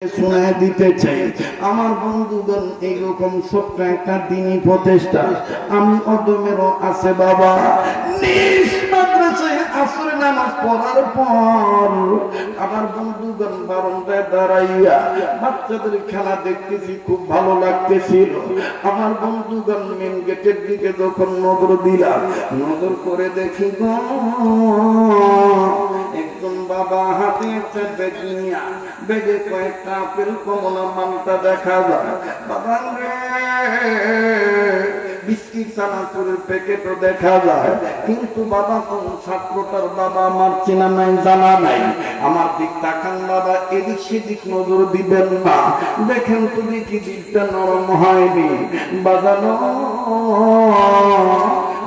শোনায় দিতে চাই আমার বন্ধুগণ, এইরকম ছোট্ট একটা দিনই প্রচেষ্টা আমি অদমেরও আছে বাবা। নিজ মাদ্রাসায় আসরে নামাজ পড়ার পর আমার বন্ধুগণ বারান্দায় দাঁড়াইয়া বাচ্চাদের খেলা দেখতেছি, খুব ভালো লাগতেছিল। আমার বন্ধুগণ মেন গেটের দিকে যখন নজর দিলাম, নজর করে দেখি গো একজন বাবা হাতে একটা ব্যাগ নিয়া, ব্যাগে কয়েকটা আপেল কমলা মালটা দেখা যায়। বাবা রে, বিস্কিট চানাচুরের প্যাকেটও দেখা যায়, কিন্তু বাবা কোন ছাত্রটার বাবা আমার চেনা নাই, জানা নাই। আমার দিক তাকান বাবা, এদিক সেদিক নজর দিবেন না, দেখেন তো দেখি দিকটা নরম হয়নি বাজানো।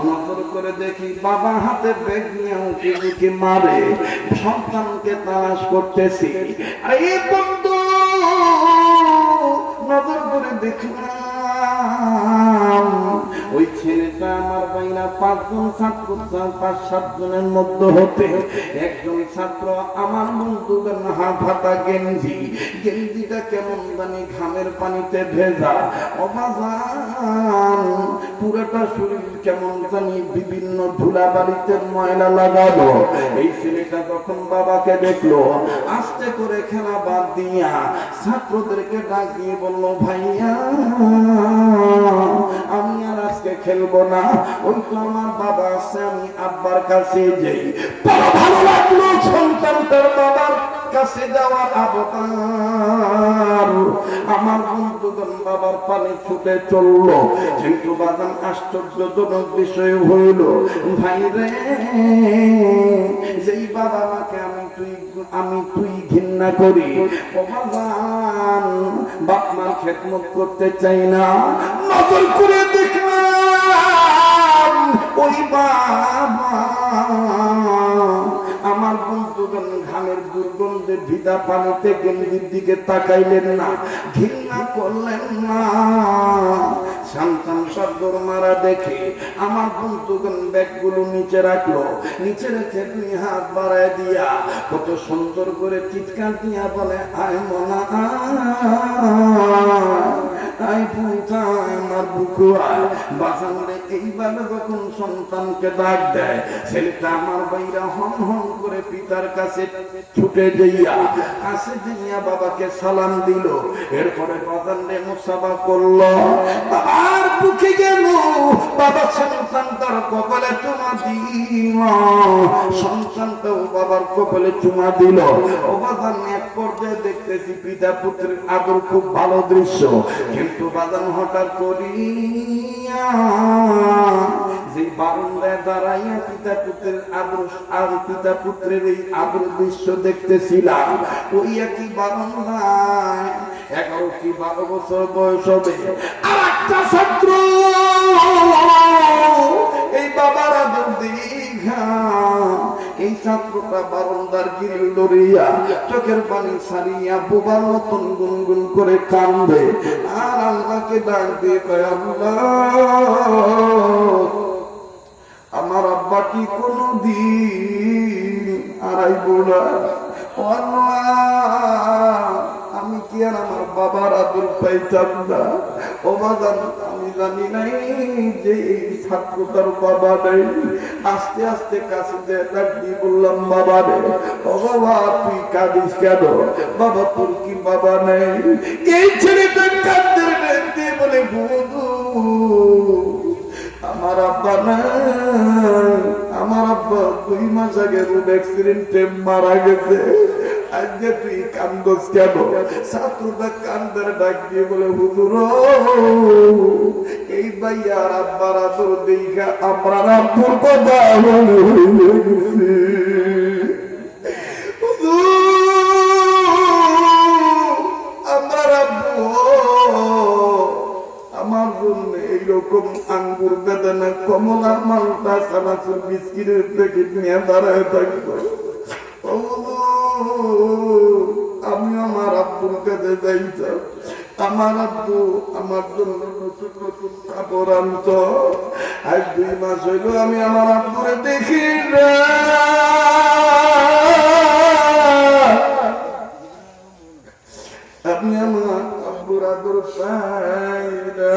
নজর করে দেখি বাবা হাতে ব্যাগ নিয়ে উঁকি ঝুঁকি মারে, সন্তানকে তালাশ করতেছি। এই বন্ধু নজর করে দেখলাম ওই ছেলেটা আমার বাইনা 5 জন ছাত্র, 5-7 জনের মধ্যে হতে একজন ছাত্র আমার বন্ধুগণ হাত হাতা গেঞ্জি, গেঞ্জিটা কেমন জানি ঘামের পানিতে ভেজা, অবাজান পুরোটা শরীর কেমন জানি বিভিন্ন ধুলাবালিতে ময়লা লাগালো। এই ছেলেটা যখন বাবাকে দেখলো, আস্তে করে খেলা বাদ দিয়া ছাত্রদেরকে ডাক দিয়ে বলল, ভাইয়া আমি আর আজকে খেলবো না, ওই তো আমার বাবা আছে, আমি আব্বার কাছে যাই। বড় ভালো লাগলো সন্তানটার বাবার কাছে যাওয়ার আবতার। আমার বন্ধুগণ বাবার পানে ছুটে চললো, কিন্তু বাদাম আশ্চর্যজনক বিষয় হইল, ভাই রে, যেই বাবা মাকে আমি তুই ঘৃণা করি, বাবান বাপ মার খেদমত করতে চাই না, নজর করে দেখলাম ওই বাবা আমার বন্ধুগণ ঘামের দুর্গন্ধে ভিজা পানিতে গেঞ্জির দিকে তাকাইলেন না, ঘৃণা করলেন না। সন্তান সদ্দর মারা দেখে আমার বন্ধুগণ ব্যাগগুলো নিচে রাখলো, নিচে রেখে 2 হাত বাড়ায় দিয়া কত সুন্দর করে চিৎকার দিয়া বলে, আয় মনা আয় পুঁথা আমার বুকু আয় বাঁচালে। এইভাবে যখন সন্তানকে ডাক দেয়, ছেলেটা আমার বাইরা হন হন করে পিতার কাছে ছুটে যাইয়া কাছে যাইয়া বাবাকে সালাম দিল। এরপরে বাজানরে মুসাফা করলো, আর বুকে গেল বাবা সন্তানটার কপালে চুমা দিল, সন্তানটাও বাবার কপালে চুমা দিল। ও বাজান এক পর্যায়ে দেখতেছি পিতা পুত্রের আদর, খুব ভালো দৃশ্য। কিন্তু বাজান হঠাৎ করিয়া যে বারান্দায় দাঁড়াইয়া পিতা পুত্রের আদর আর পিতা পুত্রের এই আদর দৃশ্য দেখতেছিলাম, ওই একই বারান্দায় 11 কি 12 বছর বয়স হবে আর একটা ছাত্র এই বাবার আদর দীঘা। এই ছাত্রটা বারান্দার গিল লড়িয়া চোখের পানি ছাড়িয়া বোবার মতন গুনগুন করে কান্দে আর আল্লাহকে ডাক দিয়ে কয়, আল্লাহ আমার আব্বা কি কোনদিন আড়াইব না, আমি কি আর আমার বাবার আদর পাইতাম না? ও বাজান, আমি জানি নাই যে এই ছাত্রটার বাবা নেই। আস্তে আস্তে কাছে দিয়ে বললাম, বাবা রে, ও বাবা তুই কাঁদিস কেন? বাবা তোর কি বাবা নেই? এই ছেলেটা কাঁদতে দেখতে বলে, বন্ধু আমার আব্বা না, আমার আব্বা 2 মাস আগে রোড অ্যাক্সিডেন্টে মারা গেছে। আজকে তুই কান্দস কেন? ছাত্রটা কান্দার ডাক দিয়ে বলে, হুজুর এই ভাইয়ার আব্বার আদর দেখা আমরা আব্বুর কথা মনে হয়ে গেছে। আমার আব্বু আমার জন্য এইরকম আঙ্গুর বেদানা কমলা মালটা চানাচুর বিস্কিটের প্যাকেট নিয়ে দাঁড়ায় থাকবো। আমি আমার আব্বুর কাছে যাইতাম, আমার আব্বু আমার জন্য নতুন নতুন কাপড় আনত। আজ 2 মাস হইল আমি আমার আব্বুরে দেখি না। আমি আমার আব্বুর আদর পাই না।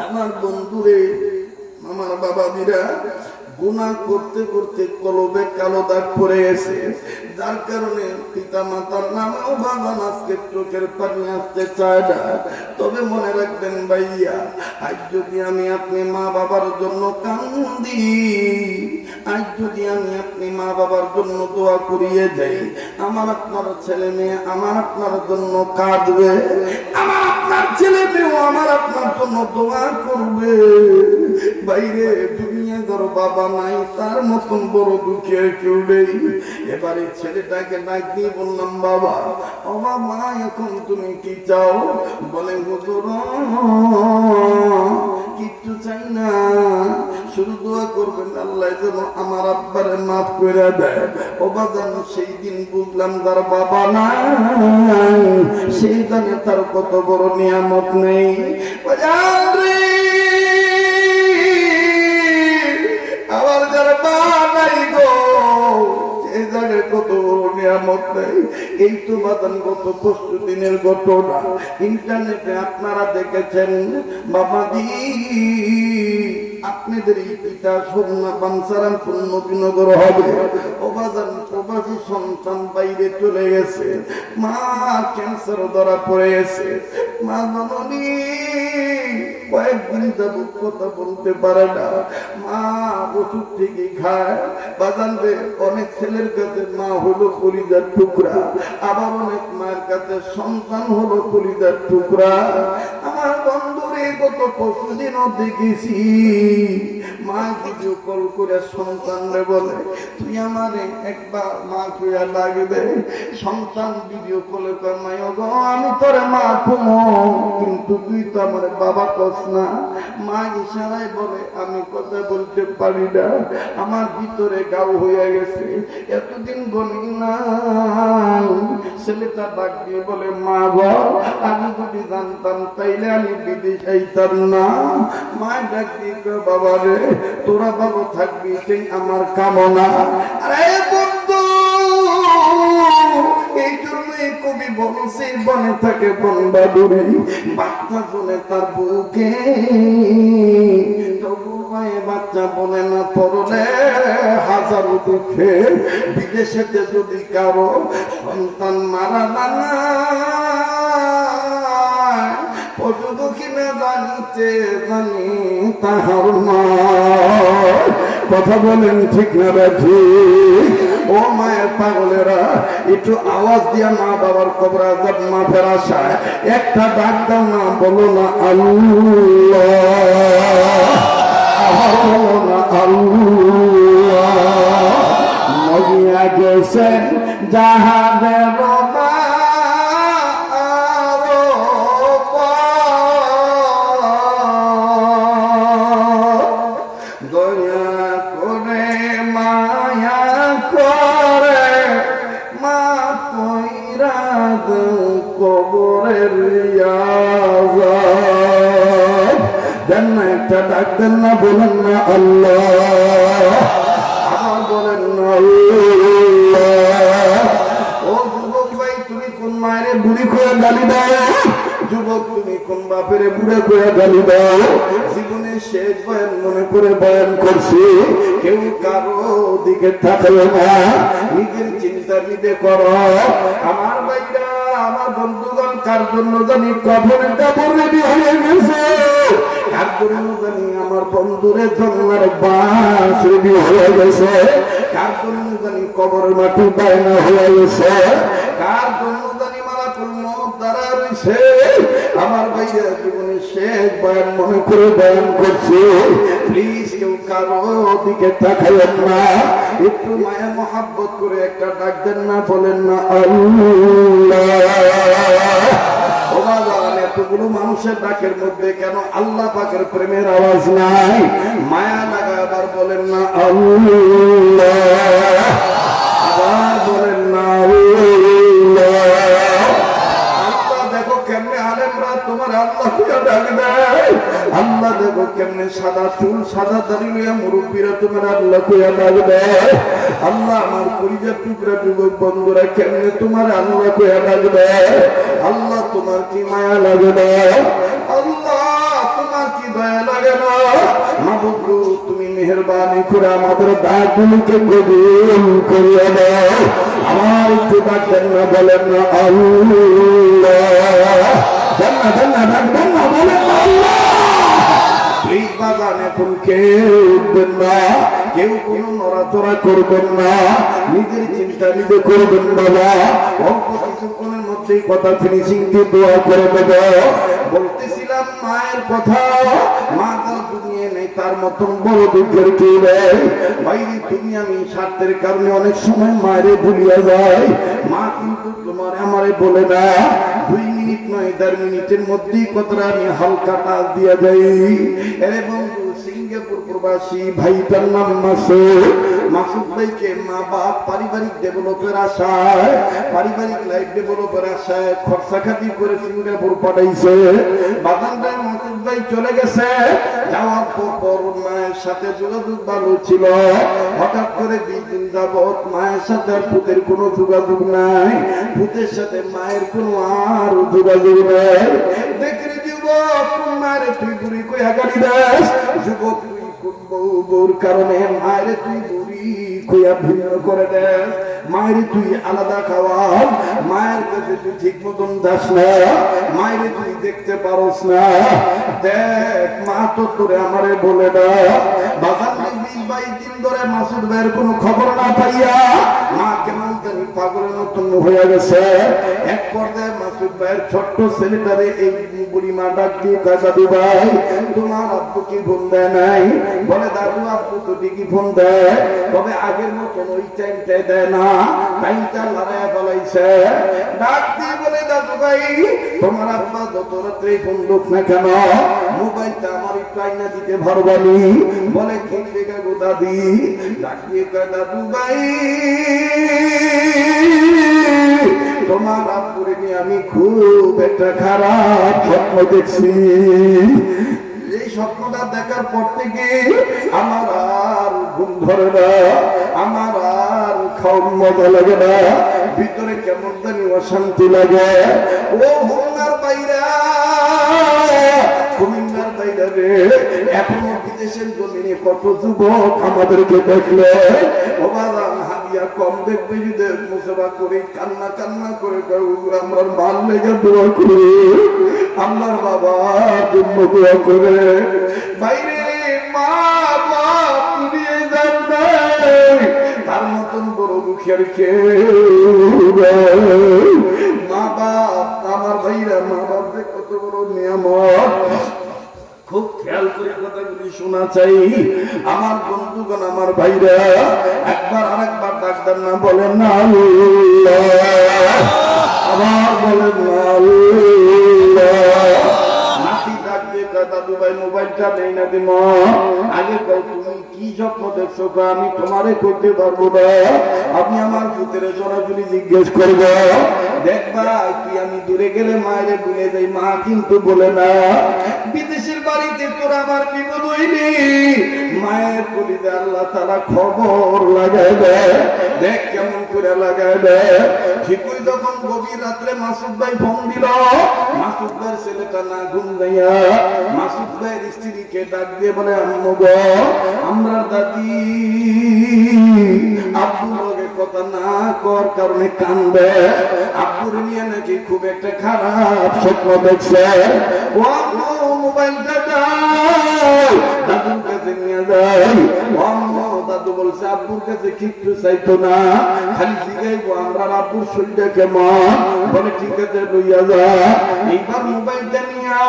আমার বন্ধুরে, আমার বাবাদিরা গুনাহ করতে করতে কলবে কালো দাগ পড়ে গেছে, যার কারণে পিতা মাতার নামেও বাগান আজকে চোখের পানি আসতে চায় না। তবে মনে রাখবেন ভাইয়া, আজ যদি আমি আপনি মা বাবার জন্য কান্দি, আজ যদি আমি আপনি মা বাবার জন্য দোয়া করিয়ে যাই, আমার আপনার ছেলে মেয়ে আমার আপনার জন্য কাঁদবে, আমার আপনার ছেলে মেয়েও আমার আপনার জন্য দোয়া করবে। বাইরে দুনিয়া ধর বাবা নাই, তার মতন বড় দুঃখের কেউ নেই। এবারে ছেলেটাকে ডাক দিয়ে বললাম, বাবা ও বাবা এখন তুমি কি চাও? বলে হুজুর কিচ্ছু চাই না, শুধু দোয়া করবেন আল্লাহ যেন আমার আব্বারে মাফ করে দেয়। ও বাজান সেই দিন বুঝলাম তার বাবা নাই, সেই জানে তার কত বড় নিয়ামত নেই। আমার যারা মা নাই গো, এই জায়গায় কত বড় নিয়ামত নেই। এই তো বাদান গত 25 দিনের ঘটনা, ইন্টারনেটে আপনারা দেখেছেন। বাবাজি আপনাদের এই পিতা সোনা বানসারান নবীনগর হবে, অবাজান প্রবাসী সন্তান বাইরে চলে গেছে, মা ক্যান্সার ধরা পড়ে গেছে। মা জননী কয়েকদিন যাবত কথা বলতে পারে না, মা ওষুধ ঠিকই খায়। বাজানবে অনেক ছেলের কাছে মা হলো কলিজার টুকরা, আবার অনেক মায়ের কাছে সন্তান হলো কলিজার টুকরা। আমার বন্ধুরে গত 25 দিনও দেখেছি মা ভিডিও কল করে সন্তানরে বলে, তুই আমারে একবার মা কইয়া লাগবে। সন্তান ভিডিও কলে কয়, মায়া গো আমি তোরে মা কুমো, কিন্তু তুই তো আমার বাবা কস না। মা ইশারায় বলে, আমি কথা বলতে পারি না, আমার ভিতরে গাও হয়ে গেছে, এতদিন বলি না। ছেলেটা ডাক দিয়ে বলে, মা গো আমি যদি জানতাম তাইলে আমি বিদেশ আইতাম না। মা ডাক দিয়ে কয়, বাবা রে তোরা ভালো থাকবি সেই আমার কামনা। আরে বন্ধু এই জন্যই কবি বলছে, বনে থাকে বন বাদুরি, বাচ্চা বলে তার বুকে, তবু মায়ে বাচ্চা বলে না পড়লে হাজার দুঃখে। বিদেশেতে যদি কারো সন্তান মারা না পশুদক্ষিণে জানিতে জানি তাহার মা। কথা বলেন ঠিক না রাজি? ও মায়ের পাগলেরা একটু আওয়াজ দিয়া মা বাবার কবর আযাব মাফের আশায় একটা ডাক দাও না, বলো না আল্লাহ, বলো না আল্লাহ। মরিয়া গেছে যাহাদের মা, একটা ডাক দেন না, বলেন না আল্লাহ, আমার বলেন না আল্লাহ। ও যুবক ভাই তুমি কোন মায়ের বুড়ি করে গালি দাও? যুবক তুমি কোন বাপের বুড়ে করে গালি দাও? জীবনে শেষ বয়ান মনে করে বয়ান করছি, কেউ কারো দিকে থাকলো না, নিজের চিন্তা নিজে করো। আমার ভাইরা আমার বন্ধুগণ কার জন্য জানি কবরের কাপড় রেডি হয়ে গেছে, কার জন্য জানি আমার বন্ধুরে জন্মের বাস রেডি হয়ে গেছে, কার জন্য জানি কবরের মাটি বায়না হয়ে গেছে, কার জন্য জানি মালাকুল মউত দাঁড়া রয়েছে। আমার ভাইয়া জীবনে শেষ বয়ান মনে করে বয়ান করছে, প্লিজ কেউ কারো দিকে তাকাবেন না, একটু মায়া মহাব্বত করে একটা ডাক দেন না, বলেন না আল্লাহ। এতগুলো মানুষের ডাকের মধ্যে কেন আল্লাহ পাকের প্রেমের আওয়াজ নাই? মায়া লাগা, আবার বলেন না আল্লাহ, আবার বলেন না আল্লাহ। আল্লাহ দেখো কেমনে আলেমরা তোমার আল্লাহ ডাক দেয়, আল্লাহ দেখো কেমনে সাদা চুল সাদা দাড়ি লইয়া মুরব্বীরা তোমার আল্লাহ কইয়া ডাকবে। আল্লাহ আমার কলিজার টুকরা যুবক বন্ধুরা কেমনে তোমার আল্লাহ কইয়া ডাকবে। আল্লাহ তোমার কি মায়া লাগে না? আল্লাহ তোমার কি দয়া লাগে না? মাবুদ তুমি মেহেরবানি করে আমাদের ডাকগুলোকে কবুল করিয়া দাও। আমার একটু ডাকবেন না, বলেন না আল্লাহ, জান্নাত জান্নাত ডাকবেন না, বলেন না আল্লাহ। এই বাগানে ফুল কেউ উঠবেন না, কেউ কোনো নড়াচড়া করবেন না, নিজের চিন্তা নিজে করবেন বাবা। অল্প কিছুক্ষণের মধ্যেই কথা ফিনিশিং দিয়ে দোয়া করে দেব। বলতেছিলাম মায়ের কথা, মা তার দুনিয়া নেই, তার মতন বড় দুঃখের কেউ নেই। বাইরে তুমি আমি স্বার্থের কারণে অনেক সময় মায়েরে ভুলিয়া যায়। মা কিন্তু তোমার আমারে বলে না, 2 মিনিট নয় 1.5 মিনিটের মধ্যেই কথাটা আমি হালকা টাচ দিয়া যাই। এরে বন্ধু, সিঙ্গাপুর প্রবাসী ভাইটার নাম মাসুদ। মাসুদ ভাইকে মা বাপ পারিবারিক ডেভেলপের আশায়, পারিবারিক লাইফ ডেভেলপের আশায় খরচা খাতি করে সিঙ্গাপুর পাঠাইছে। বাদানটায় মাসুদ ভাই চলে গেছে। যাওয়ার পর মায়ের সাথে যোগাযোগ ভালো ছিল। হঠাৎ করে 2 দিন যাবৎ মায়ের সাথে আর পুতের কোনো যোগাযোগ নাই, পুতের সাথে মায়ের কোনো আর যোগাযোগ নাই। দেখে যুবক মায়ের তুই বুড়ি কই আগাড়ি দাস, যুবক তুই বউর কারণে মায়ের তুই বুড়ি কইয়া ভিন্ন করে দেস, মায়ের তুই আলাদা খাওয়াস, মায়ের কাছে তুই ঠিক মতন দাস না, মায়ের তুই দেখতে পারস না। দেখ মা তো তোরে আমারে বলে না। বাজার 20-22 দিন ধরে মাসুদ ভাইয়ের কোনো খবর না পাইয়া মা কেমন জানি পাগলের মতন হয়ে গেছে। এক পর্যায়ে মাসুদ ভাইয়ের ছোট্ট ছেলেটারে এই বুড়ি মা ডাক দিয়ে কয়, দাদু ভাই তোমার আব্বু কি ফোন দেয় নাই? বলে দাদু আব্বু তো ঠিকই ফোন দেয়, তবে আগের মতন ওই টাইমটাই দেয় না, টাইমটা লড়াইয়া বলাইছে। ডাক দিয়ে বলে দাদু ভাই তোমার আব্বা যত রাত্রে ফোন লোক না কেন, মোবাইলটা আমার একটু আইনা দিতে পারবানি? বলে কি দেখা গো দাদি? ডাক দিয়ে কয়, দাদু ভাই তোমার আব্বুরে নিয়ে আমি খুব একটা খারাপ স্বপ্ন দেখছি। এই স্বপ্নটা দেখার পর থেকে আমার আর ঘুম ধরে না, আমার আর খাওয়ার মজা লাগে না, ভিতরে কেমন জানি অশান্তি লাগে। ও খুলনার বাইরা, কুমিল্লার বাইরা রে, এখনো বিদেশের জমিনে কত যুবক আমাদেরকে দেখলে ও বাবা হাদিয়া কম দেখবে, যদি মুসবা করে কান্না কান্না করে আমরা মাল লেগে দোয়া করি, আমার বাবা জন্য দোয়া করে। বাইরে মা বাপ নিয়ে যান তার মতন বড় দুঃখের কেউ। মা বাপ আমার ভাইরা, মা বাপ যে কত বড় নিয়ামত, খুব খেয়াল করে কথাগুলি শোনা চাই। আমার বন্ধুগণ, আমার ভাইরা, একবার আরেকবার ডাক্তার না বলেন না আল্লাহ, আবার বলেন না আল্লাহ। নাতি ডাক দিয়ে কয়, দাদু ভাই মোবাইলটা নেই না দিম। আগে কয় তুমি কি স্বপ্ন দেখছো? আমি তোমারে করতে পারবো না, আমি আমার পুত্রের সরাসরি জিজ্ঞেস করব। দেখবা কি আমি দূরে গেলে মায়ের ভুলে যাই, মা কিন্তু বলে না। বিদেশের বাড়িতে তোর আমার বিপদ হইনি, মায়ের কলিতে আল্লাহ তাআলা খবর লাগায় দেয়। দেখ কেমন করে লাগায় দেয়। ঠিকই যখন গভীর রাত্রে মাসুদ ভাই ফোন দিল, মাসুদ ভাইয়ের ছেলেটা না ঘুম যাইয়া মাসুদ ভাইয়ের স্ত্রীকে ডাক দিয়ে বলে, আম্মু গো আমরা দাদি আব্বুর লগে কথা না কর কারণে কান্দে, আব্বুর নিয়ে নাকি খুব একটা খারাপ স্বপ্ন দেখছে। ও আম্মু মোবাইলটা দাও, দাদুর কাছে নিয়ে যাই। ও আম্মু, দাদু বলছে আব্বুর কাছে কিচ্ছু চাইতো না, খালি জিগাইবো আমরা আব্বুর শরীরটা কেমন। বলে ঠিক আছে লইয়া যা। এইবার মোবাইলটা নিয়া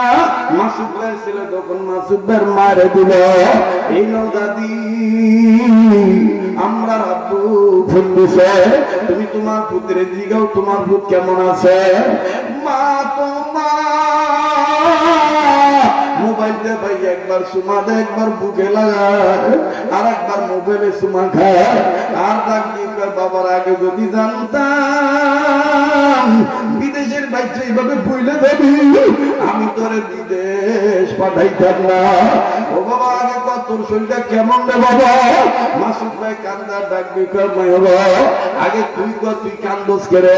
মাসুদ ভাইয়ের ছেলে যখন মাসুদ ভাইয়ের মারে দিল, এই নাও দাদি আমরা আব্বু ফোন দিছে, তুমি তোমার পুত্রের জিগাও তোমার পুত কেমন আছে। মা মোবাইলটা ভাই একবার সুমা দেয়, একবার বুকে লাগায়, আর একবার মোবাইলে সুমা খায়, আর ডাক দিয়ে বাবার আগে যদি জানতাম বিদেশের বাচ্চা এইভাবে বইলে যাবি, আমি তোরে বিদেশ পাঠাইতাম না। ও বাবা আগে কত তোর শরীরটা কেমন রে বাবা? মাসুদ ভাই কান্দার ডাক বিকর আগে তুই তুই কান্দোস করে।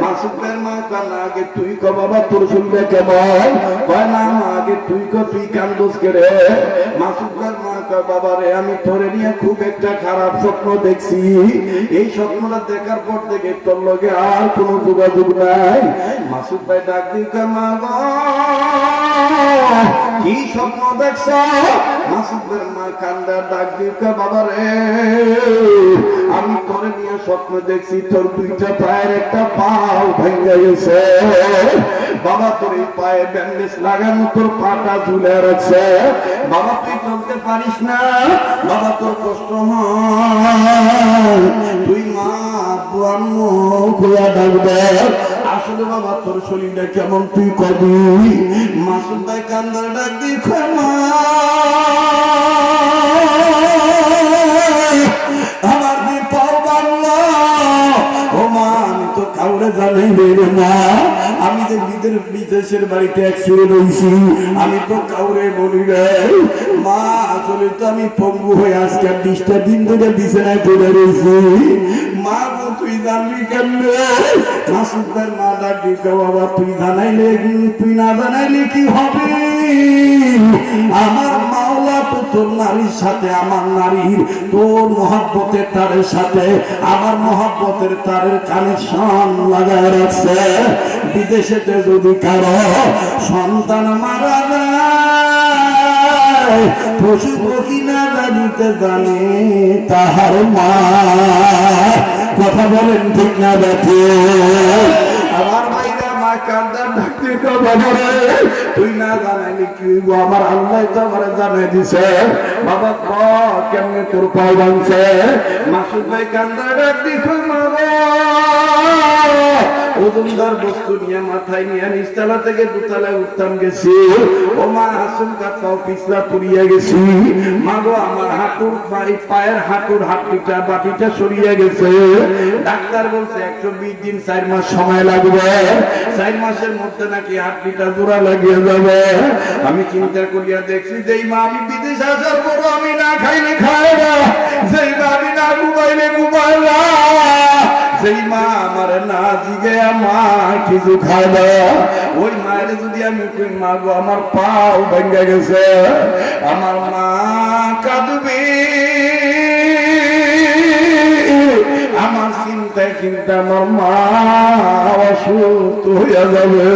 মাসুদ ভাইয়ের মা কান্না আগে তুই ক বাবা তোর শরীরটা কেমন? কয় না আগে তুই তুই কান্দোস করে। মাসুদ ভাইয়ের মা কয় বাবা রে আমি তোরে নিয়ে খুব একটা খারাপ স্বপ্ন দেখছি, এই স্বপ্নটা দেখার পর থেকে তোর লগে আর কোনো যোগাযোগ নাই। মাসুদ ভাই ডাক দিকে মা গো কি স্বপ্ন দেখছ? মাসুদ ভাইয়ের মা কান্দা ডাক দিকে বাবা রে আমি তোরে নিয়ে স্বপ্ন দেখছি তোর দুইটা পায়ের একটা পাও ভেঙে গেছে। বাবা তোর এই পায়ে ব্যান্ডেজ লাগানো, তোর পাটা ঝুলে রাখছে। বাবা তুই চলতে পারিস না, বাবা তোর কষ্ট হয়, তুই মা আম্মু খোলা ডাকবে। আসলে বাবা তোর শরীরটা কেমন তুই কবি? মাসুদ ভাই কান্দার ডাক দিয়ে মা আমার যে পাও বাংলা, ও মা আমি তো কাউরে জানাই রে মা, আমি যে বিদেশের বাড়িতে একসঙ্গে রয়েছি আমি তো কাউরে বলি রে মা। আসলে তো আমি পঙ্গু হয়ে আজকে 20টা দিন ধরে বিছানায় পড়ে রয়েছি। মা গো তুই জানবি কেমনে? মাসুদ ভাই মা ডাক দিকে বাবা তুই জানাইলে, তুই না জানাইলে কি হবে? আমার মাওলা তো তোর নারীর সাথে আমার নারীর, তোর মহব্বতের তারের সাথে আমার মহব্বতের তারের কানেকশন লাগায় রাখছে। বিদেশেতে যদি কারো সন্তান মারা যায়, পশু পক্ষী না জানিতে জানে তাহার মা। কথা বলেন ঠিক না দেখে? আমার ভাইরা মা কান্দার ডাকতে বাবা রে তুই না জানাইলি কি আমার আল্লাহ তো আমার জানাই দিছে। বাবা ক কেমনে তোর পাও ভাঙছে? মাসুদ ভাই কান্দার ডাক দেখো মা ওজনদার বস্তু নিয়ে মাথায় নিয়ে নিচতলা থেকে দুতলায় উঠতাম গেছি। ও মা আচমকা পাও পিছলা পুড়িয়া গেছি। মা গো আমার হাঁটুর পায়ের হাঁটুর হাঁটুটা বাটিটা সরিয়ে গেছে। ডাক্তার বলছে 120 দিন 4 মাস সময় লাগবে, 4 মাসের মধ্যে নাকি হাঁটুটা জোড়া লাগিয়ে যাবে। আমি চিন্তা করিয়া দেখছি যেই মা আমি বিদেশ আসার পর আমি না খাইলে খাই না, যেই মা আমি না ঘুমাইলে ঘুমাই না, সেই মা আমার না জিগে মা কিছু খায় না, ওই মায়ের যদি আমি মা গো আমার পাও ভেঙে গেছে, আমার মা কাঁদবে। আমার চিন্তায় চিন্তা আমার মা অসুস্থ হইয়া যাবে,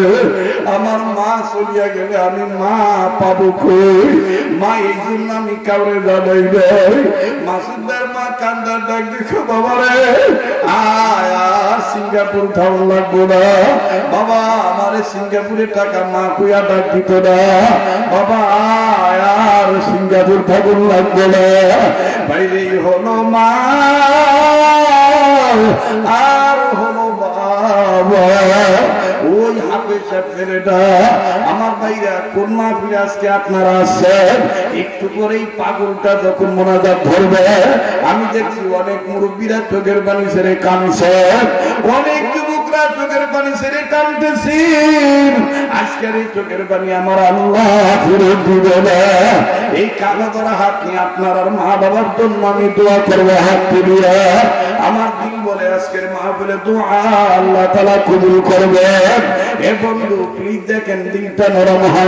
আমার মা চলিয়া গেলে আমি মা পাবো কই? মা এই জন্য আমি কাউরে জানাই দেয়। মাসুদের মা কান্দার ডাক দেখো বাবা রে আর সিঙ্গাপুর থাউন লাগবো না বাবা, আমার সিঙ্গাপুরে টাকা মা কুয়া ডাক দিত না বাবা, আর সিঙ্গাপুর থাকুন লাগবো না, বাইরেই হলো মা আর হলো বাবা। ওই হাফেজা ছেলেটা আমার ভাইরা কোন মাহফিলে আজকে আপনারা আসছেন, একটু পরেই পাগলটা যখন মোনাজাত ধরবে আমি দেখছি অনেক মুরব্বীরা চোখের পানি ছেড়ে কাঁদছে, অনেক যুবকরা চোখের পানি ছেড়ে কাঁদতেছি। আজকের এই চোখের পানি আমার আল্লাহ ফেরত দিবে না। এই কালো ধরা হাত নিয়ে আপনার আর মা বাবার জন্য আমি দোয়া করবো হাত তুলিয়া। আমার দিল বলে আজকের মাহফিলে দোয়া আল্লাহ তাআলা কবুল করবে। এ বন্ধু প্লিজ দেখেন দিলটা নরম হয়।